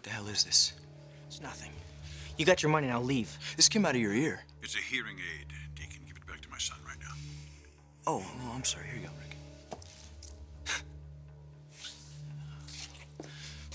the hell is this? It's nothing. You got your money, now leave. This came out of your ear. It's a hearing aid. Deacon, give it back to my son right now. Oh, I'm sorry. Here you go, Rick.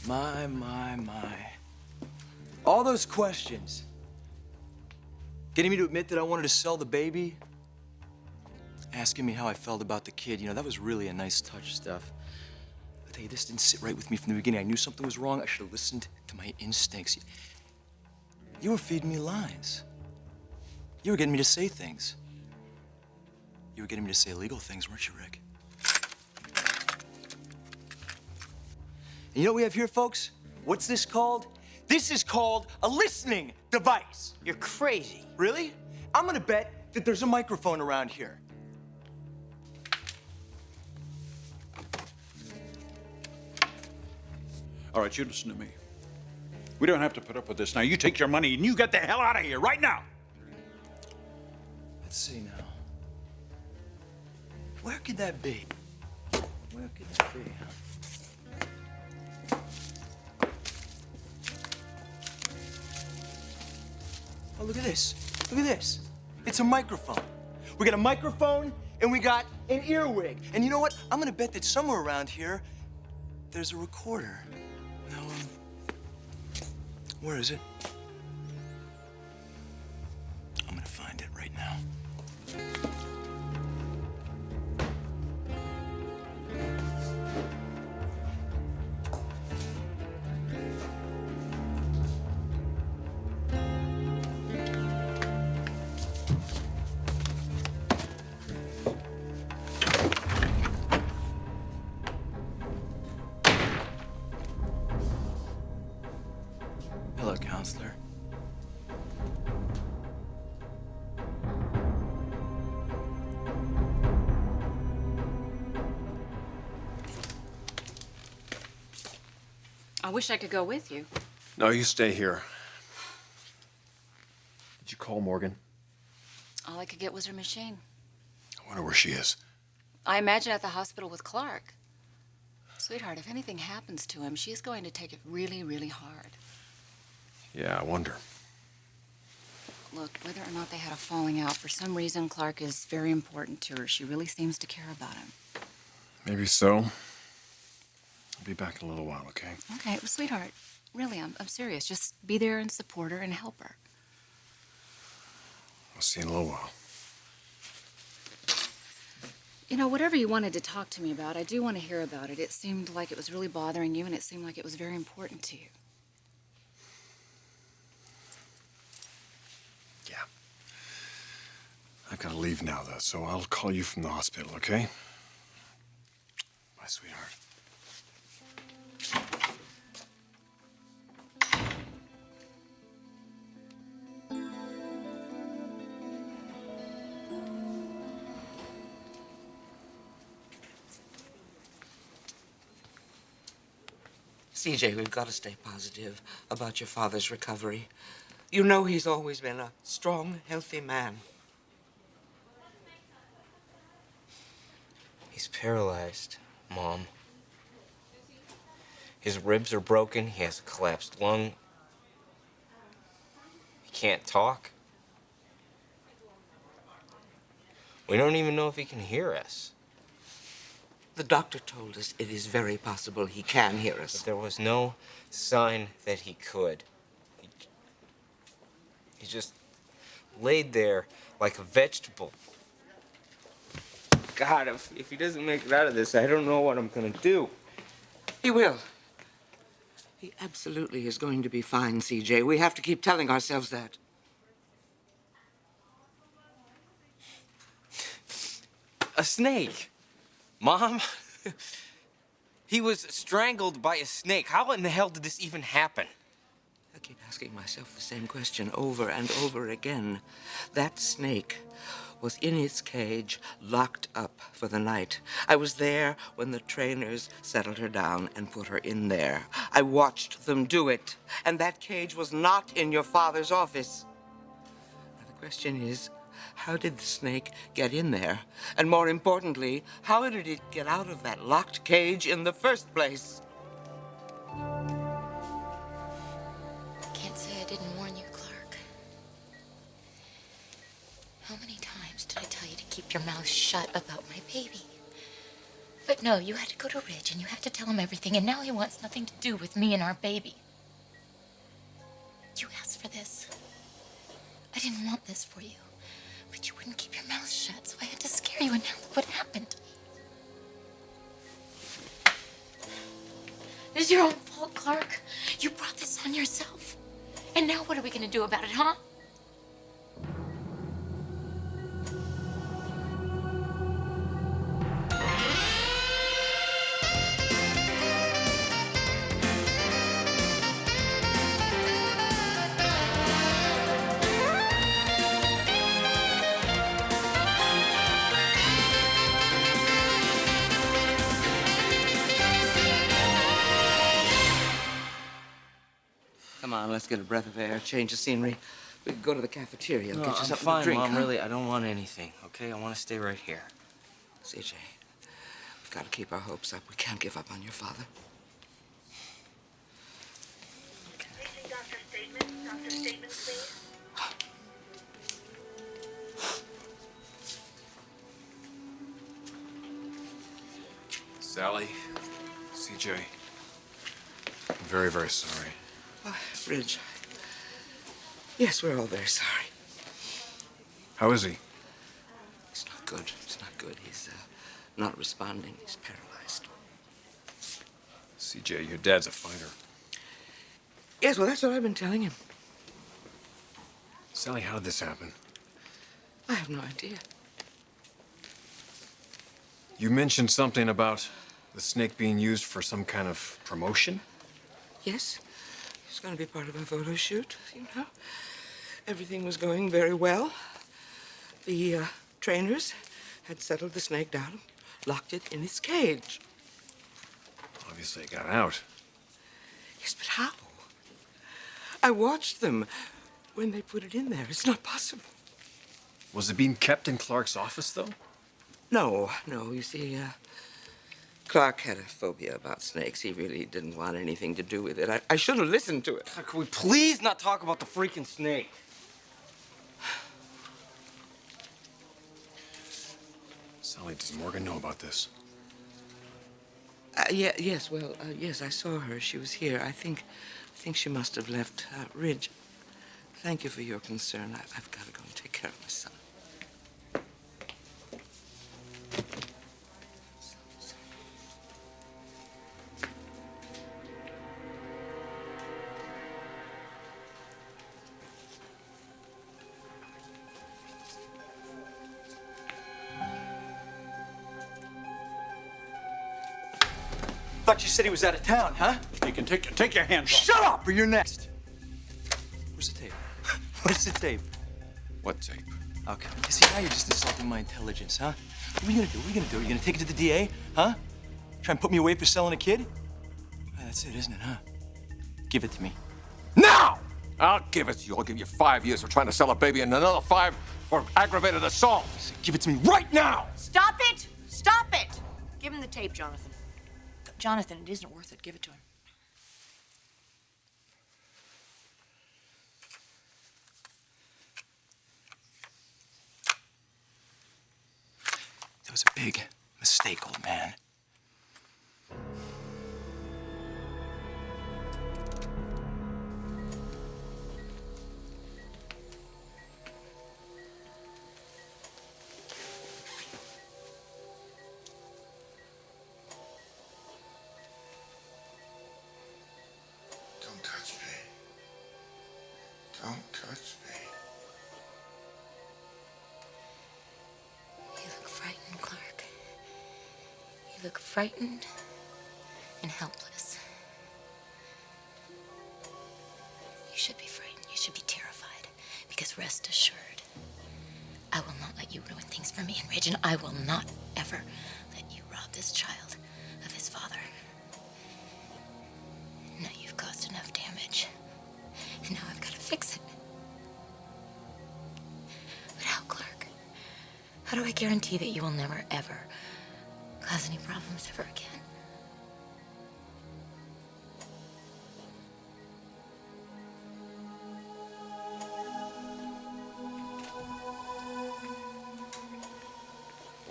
My. All those questions. Getting me to admit that I wanted to sell the baby. Asking me how I felt about the kid. You know, that was really a nice touch stuff. I tell you, this didn't sit right with me from the beginning. I knew something was wrong. I should have listened to my instincts. You were feeding me lines. You were getting me to say things. You were getting me to say illegal things, weren't you, Rick? And you know what we have here, folks? What's this called? This is called a listening device. You're crazy. Really? I'm gonna bet that there's a microphone around here. All right, you listen to me. We don't have to put up with this now. You take your money and you get the hell out of here right now. Let's see now. Where could that be? Where could that be, huh? Oh, look at this. Look at this. It's a microphone. We got a microphone and we got an earwig. And you know what? I'm gonna bet that somewhere around here, there's a recorder. Now, where is it? I'm gonna find it right now. Hello, counselor. I wish I could go with you. No, you stay here. Did you call Morgan? All I could get was her machine. I wonder where she is. I imagine at the hospital with Clarke. Sweetheart, if anything happens to him, she's going to take it really, really hard. Yeah, I wonder. Look, whether or not they had a falling out, for some reason, Clarke is very important to her. She really seems to care about him. Maybe so. I'll be back in a little while, okay? Okay, well, sweetheart, really, I'm serious. Just be there and support her and help her. I'll see you in a little while. You know, whatever you wanted to talk to me about, I do want to hear about it. It seemed like it was really bothering you, and it seemed like it was very important to you. Yeah. I've got to leave now, though, so I'll call you from the hospital, okay? Bye, sweetheart. CJ, we've got to stay positive about your father's recovery. You know he's always been a strong, healthy man. He's paralyzed, Mom. His ribs are broken. He has a collapsed lung. He can't talk. We don't even know if he can hear us. The doctor told us it is very possible he can hear us. But there was no sign that he could. He just laid there like a vegetable. God, if he doesn't make it out of this, I don't know what I'm gonna do. He will. He absolutely is going to be fine, CJ. We have to keep telling ourselves that. A snake. Mom, he was strangled by a snake. How in the hell did this even happen? I keep asking myself the same question over and over again. That snake was in its cage, locked up for the night. I was there when the trainers settled her down and put her in there. I watched them do it, and that cage was not in your father's office. Now, the question is, how did the snake get in there? And more importantly, how did it get out of that locked cage in the first place? did I tell you to keep your mouth shut about my baby? But no, you had to go to Ridge and you had to tell him everything, and now he wants nothing to do with me and our baby. You asked for this. I didn't want this for you, but you wouldn't keep your mouth shut, so I had to scare you, and now look what happened. This is your own fault, Clarke. You brought this on yourself. And now what are we gonna do about it, huh? Come on, let's get a breath of air, change the scenery. We can go to the cafeteria. No, Get you I'm something fine, to drink. Mom. huh? Really, I don't want anything, okay? I want to stay right here. CJ, we've got to keep our hopes up. We can't give up on your father. Dr. Statement, please. Sally, CJ, I'm very, very sorry. Oh, Ridge. Yes, we're all very sorry. How is he? It's not good. It's not good. He's not responding. He's paralyzed. CJ, your dad's a fighter. Yes, well, that's what I've been telling him. Sally, how did this happen? I have no idea. You mentioned something about the snake being used for some kind of promotion? Yes, he's going to be part of a photo shoot, you know. Everything was going very well. The trainers had settled the snake down, locked it in its cage. Obviously, it got out. Yes, but how? I watched them when they put it in there. It's not possible. Was it being kept in Clarke's office, though? No. You see, Clarke had a phobia about snakes. He really didn't want anything to do with it. I should have listened to it. Can we please not talk about the freaking snake? Sally, does Morgan know about this? Yes, I saw her. She was here. I think she must have left Ridge. Thank you for your concern. I've got to go and take care of my son. Thought you said he was out of town, huh? Deacon, take your hands off. Shut up, or you're next. Where's the tape? Where's the tape? What tape? Okay. You see, now you're just insulting my intelligence, huh? What are you gonna do? What are you gonna do? Are you gonna take it to the DA, huh? Try and put me away for selling a kid? That's it, isn't it, huh? Give it to me. Now! I'll give it to you. I'll give you 5 years for trying to sell a baby and another 5 for aggravated assault. Give it to me right now! Stop it! Stop it! Give him the tape, Jonathan. Jonathan, it isn't worth it. Give it to him. That was a big mistake, old man. Don't touch me. Don't touch me. You look frightened, Clarke. You look frightened and helpless. You should be frightened. You should be terrified. Because rest assured, I will not let you ruin things for me and Ridge, and I will not ever let you rob this child of his father. Now you've caused enough damage, and now I've got to fix it. But how, Clarke? How do I guarantee that you will never, ever cause any problems ever again?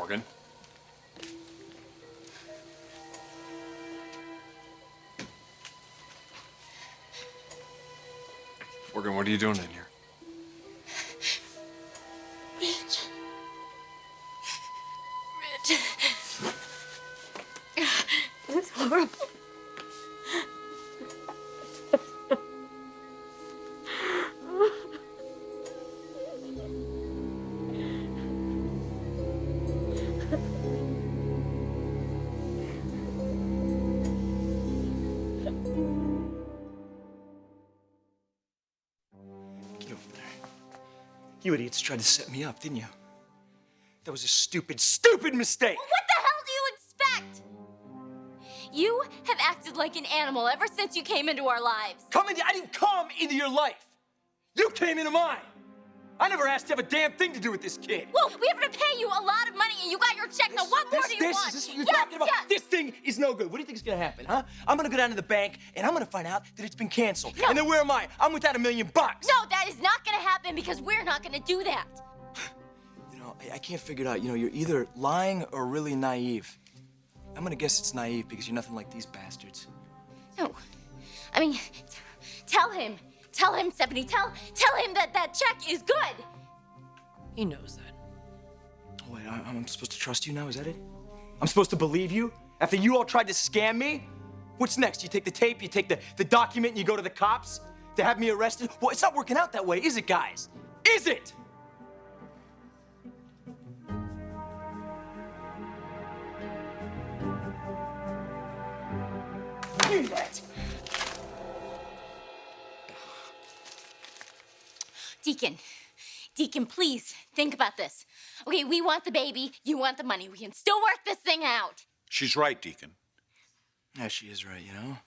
Morgan. Morgan, what are you doing in here? Rich. This is horrible. Get over there. You idiots tried to set me up, didn't you? That was a stupid, stupid mistake! What the hell do you expect? You have acted like an animal ever since you came into our lives. I didn't come into your life! You came into mine! I never asked to have a damn thing to do with this kid! Well, we have to pay you a lot of money and you got your check. Now what more do you want? Is this what you're talking about? Yes. This thing is no good. What do you think is gonna happen, huh? I'm gonna go down to the bank and I'm gonna find out that it's been canceled. No. And then where am I? I'm without $1 million. No, that is not gonna happen because we're not gonna do that. You know, I can't figure it out. You know, you're either lying or really naive. I'm gonna guess it's naive because you're nothing like these bastards. No, I mean, tell him, Stephanie, tell him that that check is good. He knows that. Oh, wait, I'm supposed to trust you now? Is that it? I'm supposed to believe you? After you all tried to scam me? What's next? You take the tape, you take the document, and you go to the cops to have me arrested? Well, it's not working out that way, is it, guys? Is it? Deacon, please think about this. Okay, we want the baby, you want the money. We can still work this thing out. She's right, Deacon. Yeah, she is right, you know?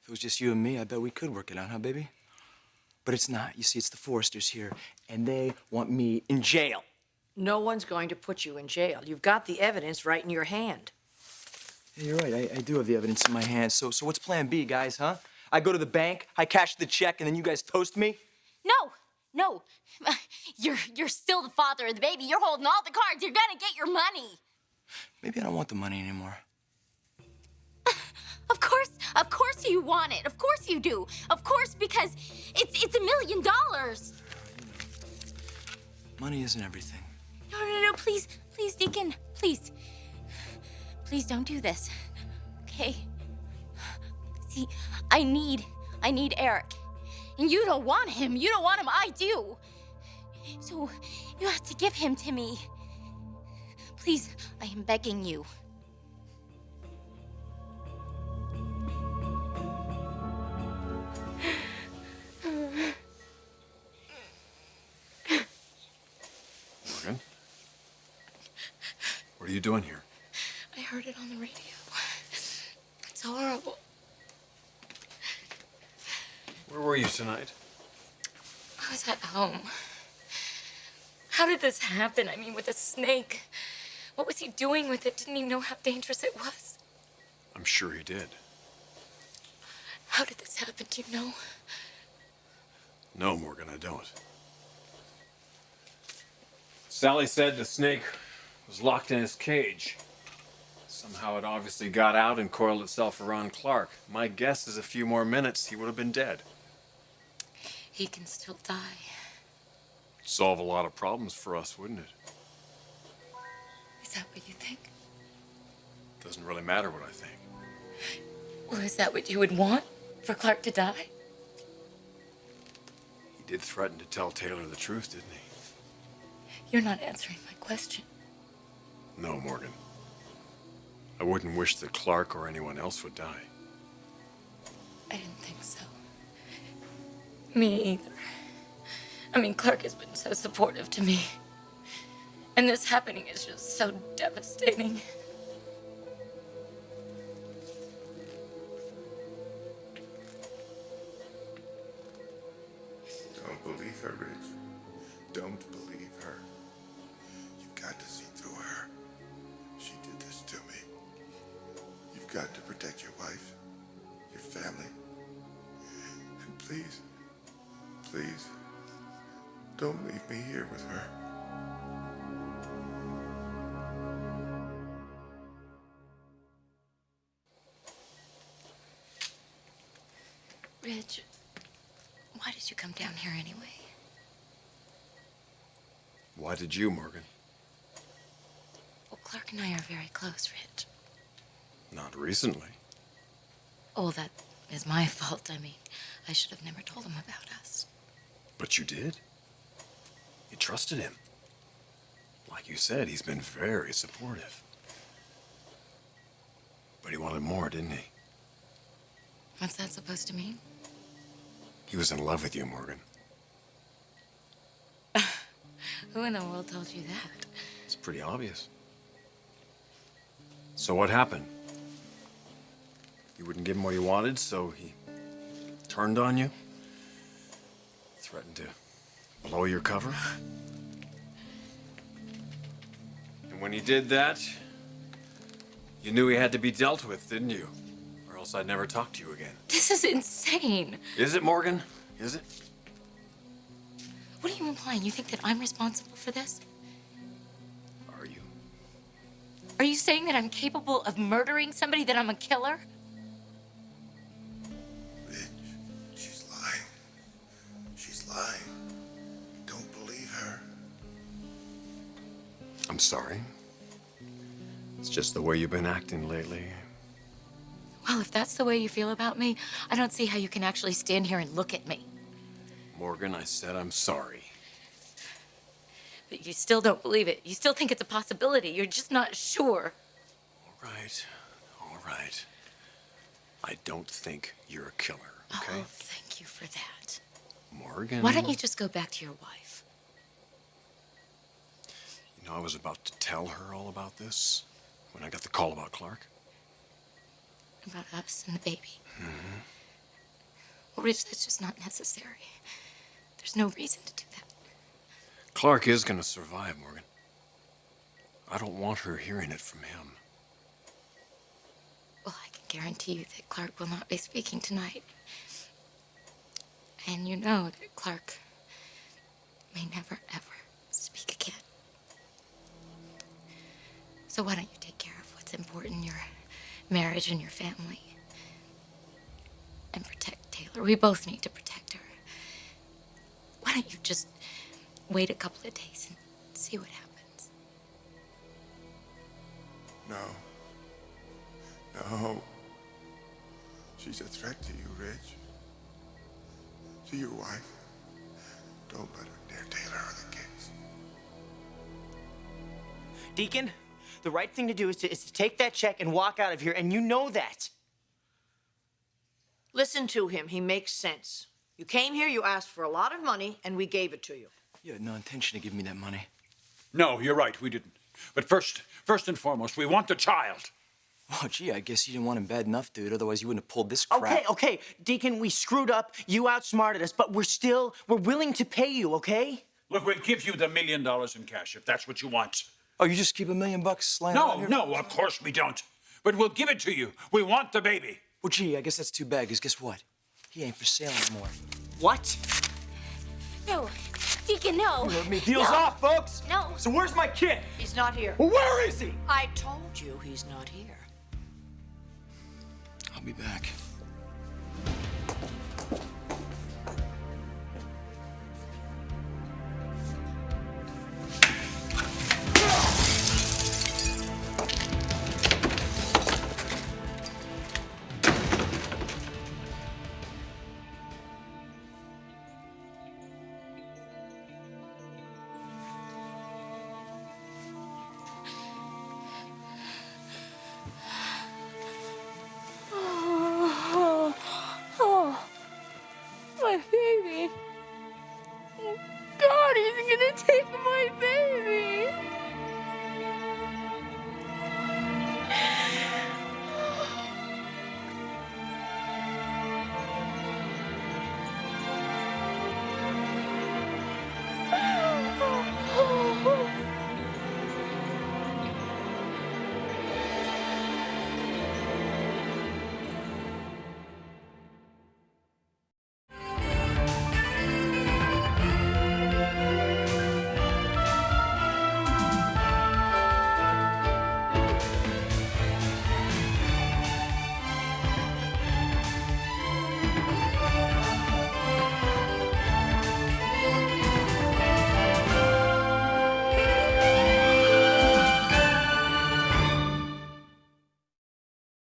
If it was just you and me, I bet we could work it out, huh, baby? But it's not. You see, it's the Forresters here, and they want me in jail. No one's going to put you in jail. You've got the evidence right in your hand. Yeah, you're right. I do have the evidence in my hands. So what's plan B, guys, huh? I go to the bank, I cash the check, and then you guys toast me? No. You're still the father of the baby. You're holding all the cards. You're gonna get your money. Maybe I don't want the money anymore. Of course you want it. Of course you do. Of course, because it's $1 million. Money isn't everything. No, please, Deacon, please. Please don't do this, okay? See, I need Eric. And you don't want him. You don't want him. I do. So you have to give him to me. Please, I am begging you. Morgan? What are you doing here? I heard it on the radio. It's horrible. Where were you tonight? I was at home. How did this happen? I mean, with a snake. What was he doing with it? Didn't he know how dangerous it was? I'm sure he did. How did this happen? Do you know? No, Morgan, I don't. Sally said the snake was locked in his cage. Somehow it obviously got out and coiled itself around Clarke. My guess is a few more minutes, he would have been dead. He can still die. Solve a lot of problems for us, wouldn't it? Is that what you think? Doesn't really matter what I think. Well, is that what you would want? For Clarke to die? He did threaten to tell Taylor the truth, didn't he? You're not answering my question. No, Morgan. I wouldn't wish that Clarke or anyone else would die. I didn't think so. Me either. I mean, Clarke has been so supportive to me. And this happening is just so devastating. Don't believe her, Rich. Don't believe her. You've got to see through her. She did this to me. You've got to protect your wife, your family. And please, don't leave me here with her. Why did you, Morgan? Well, Clarke and I are very close, Rich. Not recently. Oh, that is my fault. I mean, I should have never told him about us. But you did. You trusted him. Like you said, he's been very supportive. But he wanted more, didn't he? What's that supposed to mean? He was in love with you, Morgan. Who in the world told you that? It's pretty obvious. So what happened? You wouldn't give him what he wanted, so he turned on you? Threatened to blow your cover? And when he did that, you knew he had to be dealt with, didn't you? Or else I'd never talk to you again. This is insane. Is it, Morgan? Is it? What are you implying? You think that I'm responsible for this? Are you? Are you saying that I'm capable of murdering somebody, that I'm a killer? Rich, she's lying. She's lying. Don't believe her. I'm sorry. It's just the way you've been acting lately. Well, if that's the way you feel about me, I don't see how you can actually stand here and look at me. Morgan, I said I'm sorry. But you still don't believe it. You still think it's a possibility. You're just not sure. All right. All right. I don't think you're a killer, okay? Oh, thank you for that. Morgan. Why don't you just go back to your wife? You know, I was about to tell her all about this when I got the call about Clarke. About us and the baby. Mm-hmm. Well, Rich, that's just not necessary. There's no reason to do that. Clarke is gonna survive, Morgan. I don't want her hearing it from him. Well, I can guarantee you that Clarke will not be speaking tonight. And you know that Clarke may never, ever speak again. So why don't you take care of what's important, your marriage and your family, and protect Taylor. We both need to protect her. Why don't you just wait a couple of days and see what happens? No. No. She's a threat to you, Rich. To your wife. Don't let her near Taylor or the kids. Deacon, the right thing to do is to take that check and walk out of here, and you know that. Listen to him. He makes sense. You came here, you asked for a lot of money, and we gave it to you. You had no intention to give me that money. No, you're right, we didn't. But first and foremost, we want the child. Oh, gee, I guess you didn't want him bad enough, dude. Otherwise, you wouldn't have pulled this crap. Okay, Deacon, we screwed up. You outsmarted us, but we're willing to pay you, okay? Look, we'll give you the $1 million in cash if that's what you want. Oh, you just keep $1 million lying around here? No, of course we don't. But we'll give it to you. We want the baby. Well, gee, I guess that's too bad, because guess what? He ain't for sale anymore. What? No, Deacon, no. You heard me. Deal's off, folks. No. So where's my kid? He's not here. Well, where is he? I told you he's not here. I'll be back.